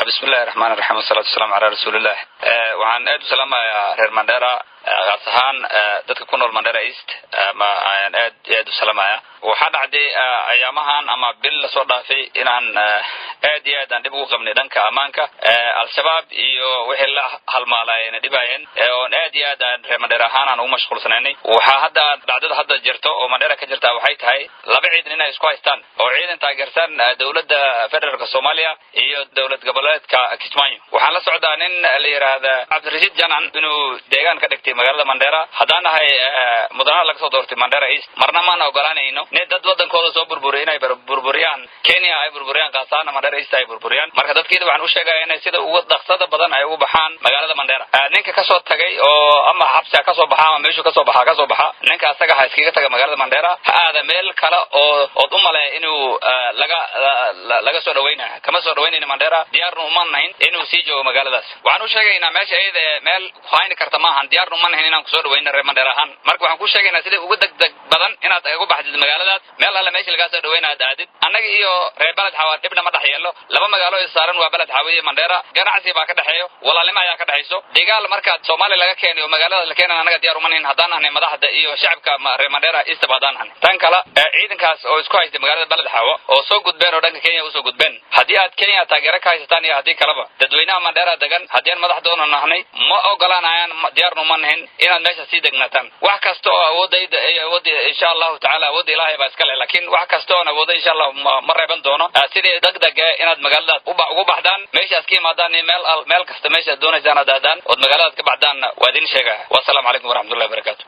بسم الله الرحمن الرحيم والصلاة والسلام على رسول الله. وعن أدو سلام يا رير مانديرا غاسهان dadka ku nool Mandera East ma ayaan aad u salaamaya waxa dhacday ayaamahan ama bil la soo dhaafay inaan aad iyo aad aan dib ugu qabnay dhanka amaanka al-shabaab iyo wixii la halmaalayeen dhibayeen oo aad iyo aad aan reer Mandera ahaan aan ugu mashquulsanaynay waxa hadda dhacdada hadda jirto oo Mandera ka jirta waxay tahay laba ciidan inay isku haystaan oo ciidan taageersan dawladda federaalka Soomaaliya iyo dawlad goboleedka Kismaayo waxaan la socdaa nin la yiraahdo Cabdirashiid Janan inuu deegaan ka dhigtay magaalada Mandera hadaan ahay mudana laga soo doortay Mandera East marna ma ogolaanayno in dad wadankooda soo burburiyay burburiyaan Kenya ay burburiyaan qaasana Mandera East ay burburiyaan marka dadkeeda waxaan u sheegay inay sida ugu dhaqsada badan ay ugu baxaan magaalada Mandera ninka ka soo tagay oo ama xabsi ka soo baxaa ama meeshu ka soo baxa ninka asaga ha iskiga taga magaalada Mandera aada meel kale oo u malay inuu laga soo dhaweynaa kama soo dhaweynayna Mandera diyaarnu uma nahayn inuu sii joogo magaaladaas waxaan u sheegaynaa meesha ayada meel hayni karta ma ahan diyaarnu uma nahayn inaan ku soo dhaweynaa reer Mandera ahaan marka waxaan ku sheegaynaa sida ugu degdeg badan inaad ugu baxdid magaaladaas meel alla meesha laga soo dhaweynaa aadid annaga iyo reer balad xawaar dibna ma dhaxyeelo laba magaalo ay saaran waa balad xawaaye Mandera ganacsi baa ka dhaxeeyo walaalnimo ayaa ka dhaxayso deegaal marka Soomaaliya laga keenayo magaalada la keenana annaga diyaar uma nahayn hadaan ahnay madaxda iyo shacabka reer Mandera istabadaan ahnay tan kala ciidankaas oo isku haystay magaalada balad xawo oo soo gudbeen oo dhanka Kenya u soo gudbeen hadii aad Kenya taageero ka haysataan iyo hadii kalaba dadweynaha Mandera degan hadii madaxdoona nahnay ma ogolaanayaan diyaarnu ma nahayn inaad meesha sii degnataan wax kasto oo awoodayda insha Allah ta'ala awood Ilaahay baa iska leh laakiin wax kasto oo awood insha Allah ma reeban doono sidii degdeg inaad magaalada ugu baxdaan meeshaas ka imaadaan meel kasta meesha doonaysaan aad aadaan oo magaalada ka baxdaan waa idin sheegay wa salaamu alaykum wa rahmatullahi wa barakatuh